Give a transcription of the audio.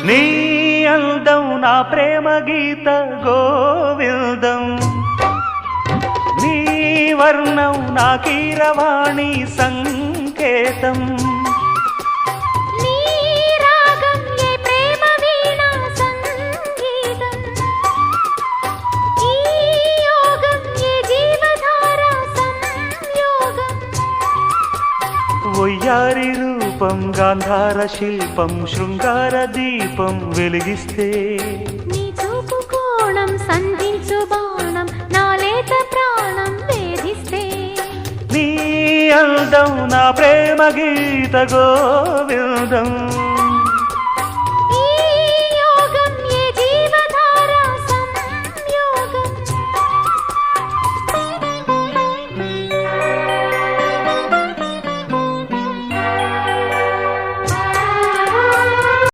నీ అందం నా ప్రేమ గీత గోవిందం, నీ వర్ణం నా కీరవాణి సంకేతం. ఒయ్యారి రూపం గాంధార శిల్పం శృంగార దీపం వెలిగిస్తే, నీ చూపు కోణం సంధించు బాణం నా లేత ప్రాణం వేధిస్తే, నీ అందం నా ప్రేమ గీత గోవిందం.